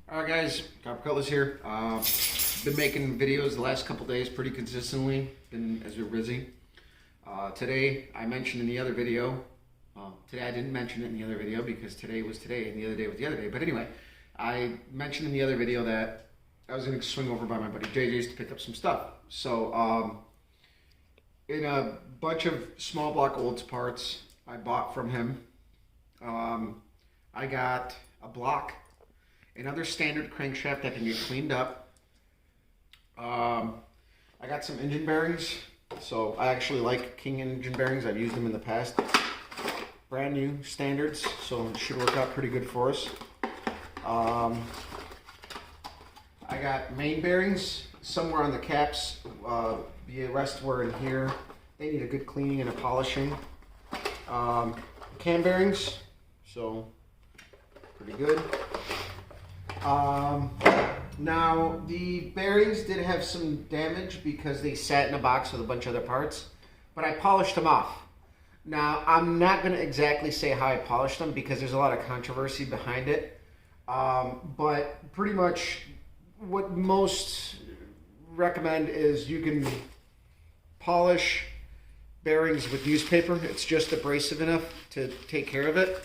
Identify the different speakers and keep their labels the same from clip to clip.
Speaker 1: Alright guys, Copper Cutlass here. Been making videos the last couple days pretty consistently, as we're busy. Today, I mentioned in the other video, today I didn't mention it in the other video because today was today and the other day was the other day. But anyway, I mentioned in the other video that I was going to swing over by my buddy JJ's to pick up some stuff. So, in a bunch of small block Olds parts I bought from him, I got a block, another standard crankshaft that can get cleaned up. I got some engine bearings. So I actually like King engine bearings. I've used them in the past. Brand new standards, so it should work out pretty good for us. I got main bearings somewhere on the caps. The rest were in here. They need a good cleaning and a polishing. Cam bearings, so pretty good. Now, the bearings did have some damage because they sat in a box with a bunch of other parts, but I polished them off. Now, I'm not going to exactly say how I polished them because there's a lot of controversy behind it, but pretty much what most recommend is you can polish bearings with newspaper. It's just abrasive enough to take care of it.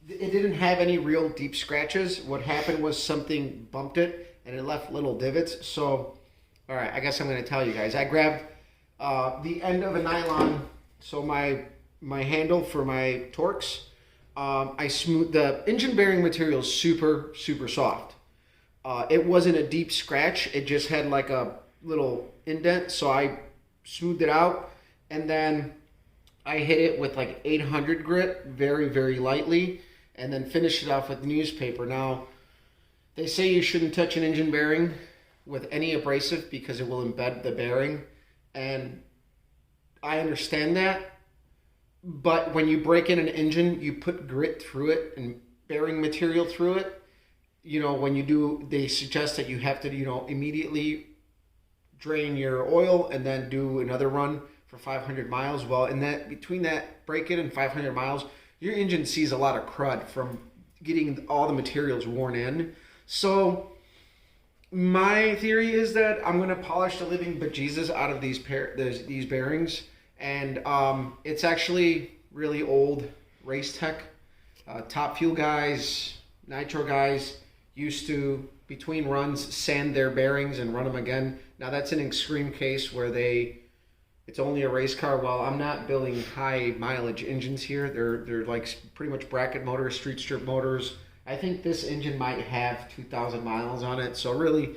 Speaker 1: It didn't have any real deep scratches. What happened was something bumped it and it left little divots. So, all right, I guess I'm going to tell you guys. I grabbed the end of a nylon, so my handle for my Torx. I smoothed the engine bearing material is super soft. It wasn't a deep scratch. It just had like a little indent. So I smoothed it out and then I hit it with like 800 grit very lightly, and then finish it off with newspaper. Now, they say you shouldn't touch an engine bearing with any abrasive because it will embed the bearing, and I understand that, but when you break in an engine, you put grit through it and bearing material through it. You know, when you do, they suggest that you have to, immediately drain your oil and then do another run for 500 miles. Well, in that, between that break-in and 500 miles, your engine sees a lot of crud from getting all the materials worn in. So my theory is that I'm going to polish the living bejesus out of these bearings, and it's actually really old race tech. Top Fuel guys, nitro guys used to, between runs, sand their bearings and run them again. Now that's an extreme case where it's only a race car. Well, I'm not building high mileage engines here. They're like pretty much bracket motors, street strip motors. I think this engine might have 2,000 miles on it. So really,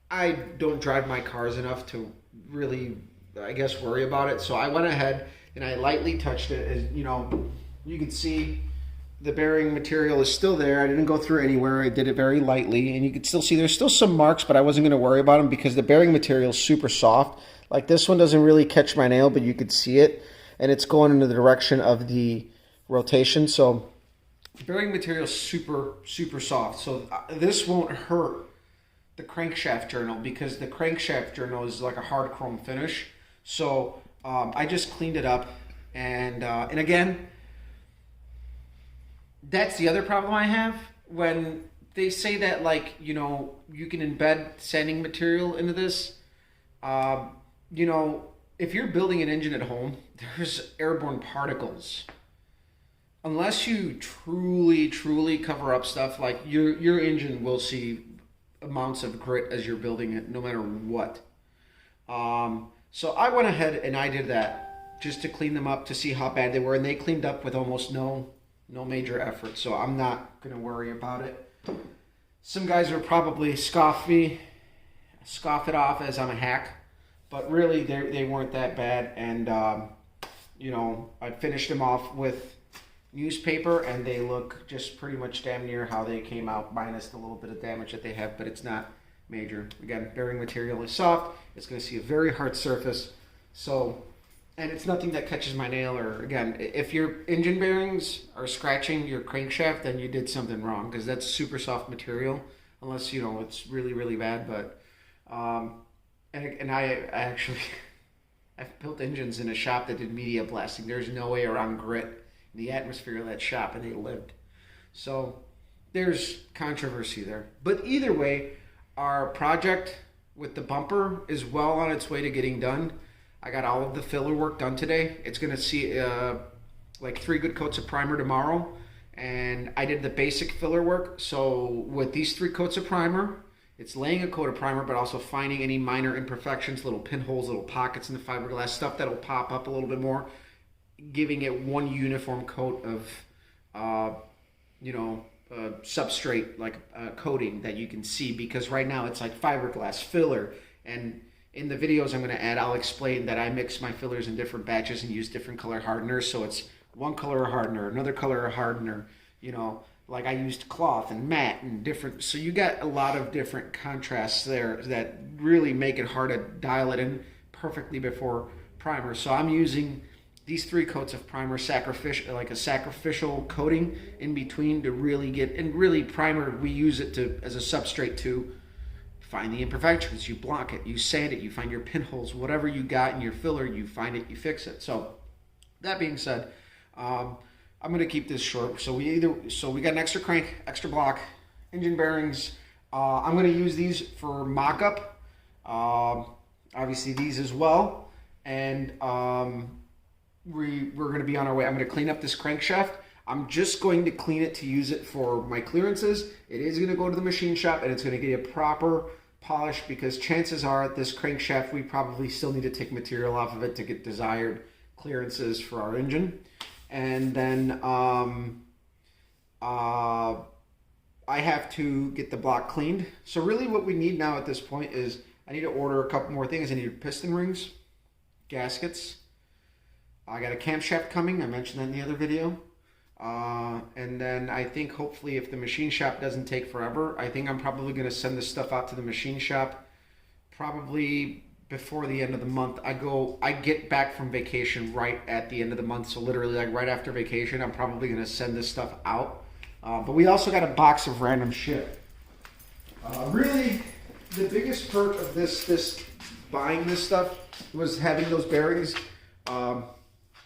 Speaker 1: I don't drive my cars enough to really, I guess, worry about it. So I went ahead and I lightly touched it. As you can see the bearing material is still there. I didn't go through anywhere. I did it very lightly, and you can still see there's still some marks, but I wasn't going to worry about them because the bearing material is super soft. Like this one doesn't really catch my nail, but you could see it, and it's going in the direction of the rotation. So bearing material is super soft. So this won't hurt the crankshaft journal because the crankshaft journal is like a hard chrome finish. So I just cleaned it up, and again, that's the other problem I have when they say that, like, you can embed sanding material into this. If you're building an engine at home, there's airborne particles. Unless you truly cover up stuff, like your engine will see amounts of grit as you're building it, no matter what. So I went ahead and I did that just to clean them up to see how bad they were, and they cleaned up with almost no major effort. So I'm not going to worry about it. Some guys will probably scoff it off as I'm a hack. But really, they weren't that bad, and I finished them off with newspaper, and they look just pretty much damn near how they came out, minus the little bit of damage that they have, but it's not major. Again, bearing material is soft. It's going to see a very hard surface, and it's nothing that catches my nail. Or again, if your engine bearings are scratching your crankshaft, then you did something wrong because that's super soft material, unless it's really bad. But And I've built engines in a shop that did media blasting. There's no way around grit in the atmosphere of that shop, and they lived. So there's controversy there. But either way, our project with the bumper is well on its way to getting done. I got all of the filler work done today. It's going to see like 3 good coats of primer tomorrow. And I did the basic filler work. So with these 3 coats of primer, it's laying a coat of primer, but also finding any minor imperfections, little pinholes, little pockets in the fiberglass, stuff that'll pop up a little bit more, giving it one uniform coat of, substrate, like coating that you can see, because right now it's like fiberglass filler. And in the videos I'm going to add, I'll explain that I mix my fillers in different batches and use different color hardeners. So it's one color hardener, another color hardener, like I used cloth and matte and different. So you got a lot of different contrasts there that really make it hard to dial it in perfectly before primer. So I'm using these 3 coats of primer, like a sacrificial coating in between to really get, and really primer, we use it as a substrate to find the imperfections. You block it, you sand it, you find your pinholes, whatever you got in your filler, you find it, you fix it. So that being said, I'm going to keep this short. So we got an extra crank, extra block, engine bearings. I'm going to use these for mock-up. Obviously these as well. And we're going to be on our way. I'm going to clean up this crankshaft. I'm just going to clean it to use it for my clearances. It is going to go to the machine shop and it's going to get a proper polish, because chances are this crankshaft, we probably still need to take material off of it to get desired clearances for our engine. And then I have to get the block cleaned. So really what we need now at this point is I need to order a couple more things. I need piston rings, gaskets. I got a camshaft coming. I mentioned that in the other video. And then I think hopefully if the machine shop doesn't take forever, I think I'm probably going to send this stuff out to the machine shop probably before the end of the month. I get back from vacation right at the end of the month. So literally like right after vacation, I'm probably going to send this stuff out. But we also got a box of random shit. Really, the biggest perk of this buying this stuff was having those bearings.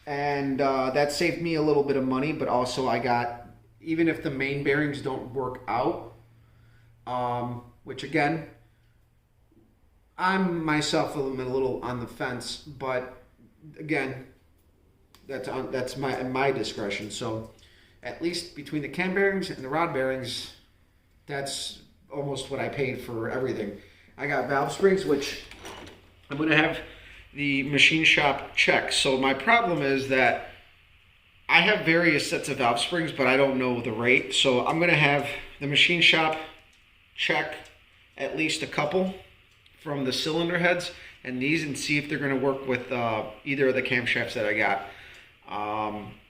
Speaker 1: And that saved me a little bit of money, but also I got, even if the main bearings don't work out, which again, I'm myself a little on the fence, but again, that's my discretion. So at least between the cam bearings and the rod bearings, that's almost what I paid for everything. I got valve springs, which I'm going to have the machine shop check. So my problem is that I have various sets of valve springs, but I don't know the rate. So I'm going to have the machine shop check at least a couple from the cylinder heads and these, and see if they're going to work with either of the camshafts that I got.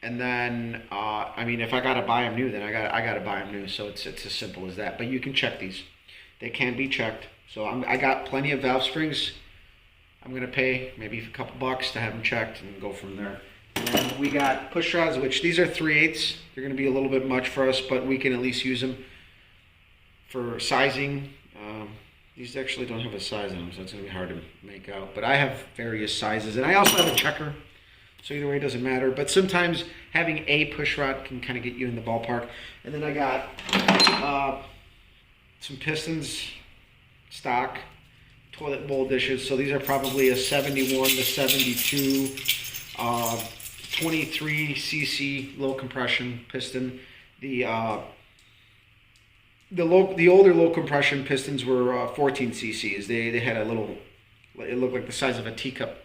Speaker 1: And then I mean, if I got to buy them new, then I got to buy them new. So it's as simple as that. But you can check these; they can be checked. So I got plenty of valve springs. I'm going to pay maybe a couple bucks to have them checked and go from there. And then we got push rods, which these are 3/8. They're going to be a little bit much for us, but we can at least use them for sizing. These actually don't have a size on them, so it's going to be hard to make out. But I have various sizes, and I also have a checker. So either way, it doesn't matter. But sometimes having a push rod can kind of get you in the ballpark. And then I got some pistons, stock, toilet bowl dishes. So these are probably a 71 to 72, 23 cc low compression piston. The older low compression pistons were 14 cc's. They had a little, it looked like the size of a teacup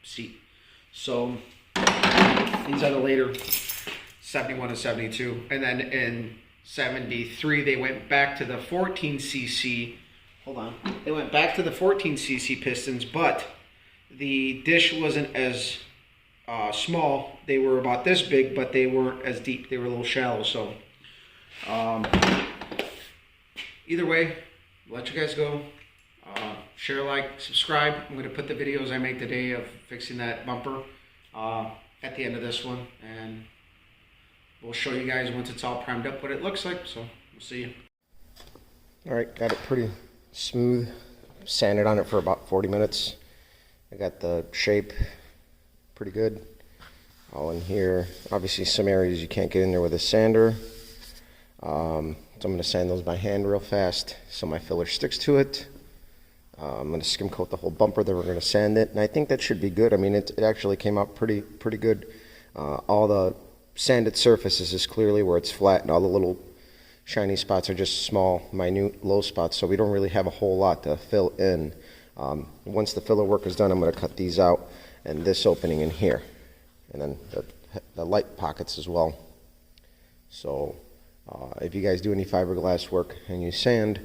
Speaker 1: seat. So these are the later 71 to 72. And then in 73, they went back to the 14 cc. Hold on. They went back to the 14 cc pistons, but the dish wasn't as small. They were about this big, but they weren't as deep. They were a little shallow. So either way, let you guys go. Share, like, subscribe. I'm going to put the videos I make today of fixing that bumper at the end of this one, and we'll show you guys once it's all primed up what it looks like. So we'll see you. All right, got it pretty smooth. Sanded on it for about 40 minutes. I got the shape pretty good. All in here. Obviously some areas you can't get in there with a sander. So I'm going to sand those by hand real fast so my filler sticks to it. I'm going to skim coat the whole bumper, then we're going to sand it, and I think that should be good. I mean, it actually came out pretty good. All the sanded surfaces is clearly where it's flat, and all the little shiny spots are just small, minute, low spots, so we don't really have a whole lot to fill in. Once the filler work is done, I'm going to cut these out, and this opening in here, and then the light pockets as well. So if you guys do any fiberglass work and you sand,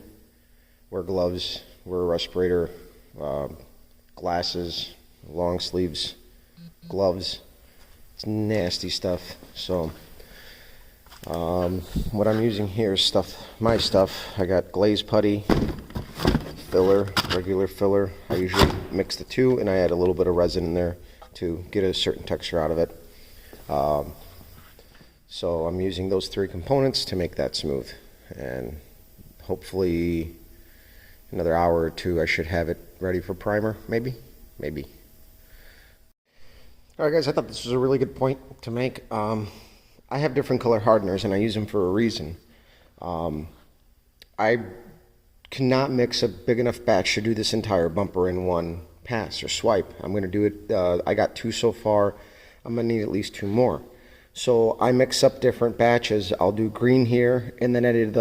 Speaker 1: wear gloves, wear a respirator, glasses, long sleeves, gloves. It's nasty stuff. So what I'm using here is my stuff. I got glaze putty, filler, regular filler. I usually mix the two, and I add a little bit of resin in there to get a certain texture out of it. So I'm using those three components to make that smooth, and hopefully another hour or two I should have it ready for primer, maybe. Alright guys, I thought this was a really good point to make. I have different color hardeners and I use them for a reason. I cannot mix a big enough batch to do this entire bumper in one pass or swipe. I'm going to do it, I got 2 so far, I'm going to need at least 2 more. So I mix up different batches. I'll do green here, and then I did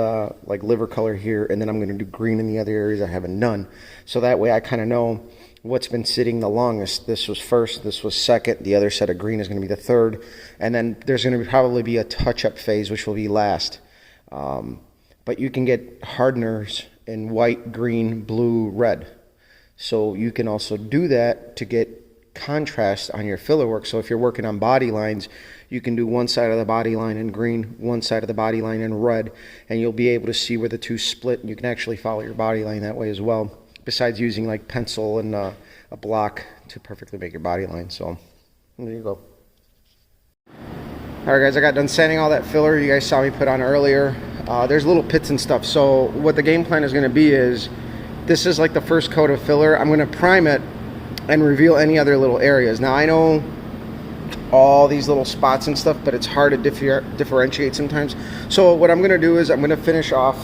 Speaker 1: like liver color here, and then I'm going to do green in the other areas I haven't done. So that way I kind of know what's been sitting the longest. This was first, this was second, the other set of green is going to be the third, and then there's going to probably be a touch-up phase, which will be last. But you can get hardeners in white, green, blue, red. So you can also do that to get contrast on your filler work. So if you're working on body lines, you can do one side of the body line in green, one side of the body line in red, and you'll be able to see where the two split, and you can actually follow your body line that way as well, besides using like pencil and a block to perfectly make your body line. So there you go. Alright guys, I got done sanding all that filler you guys saw me put on earlier. There's little pits and stuff, so what the game plan is going to be is, this is like the first coat of filler. I'm going to prime it and reveal any other little areas. Now I know all these little spots and stuff, but it's hard to differentiate sometimes. So what I'm going to do is I'm going to finish off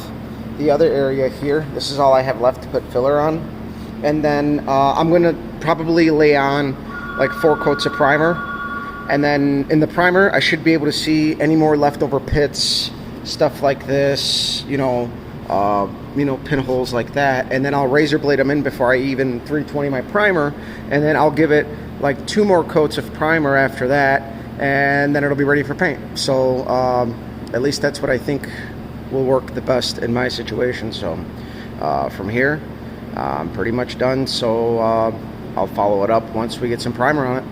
Speaker 1: the other area here. This is all I have left to put filler on, and then I'm going to probably lay on like 4 coats of primer, and then in the primer I should be able to see any more leftover pits, stuff like this, pinholes like that, and then I'll razor blade them in before I even 320 my primer, and then I'll give it like 2 more coats of primer after that, and then it'll be ready for paint. So at least that's what I think will work the best in my situation. So from here I'm pretty much done, so I'll follow it up once we get some primer on it.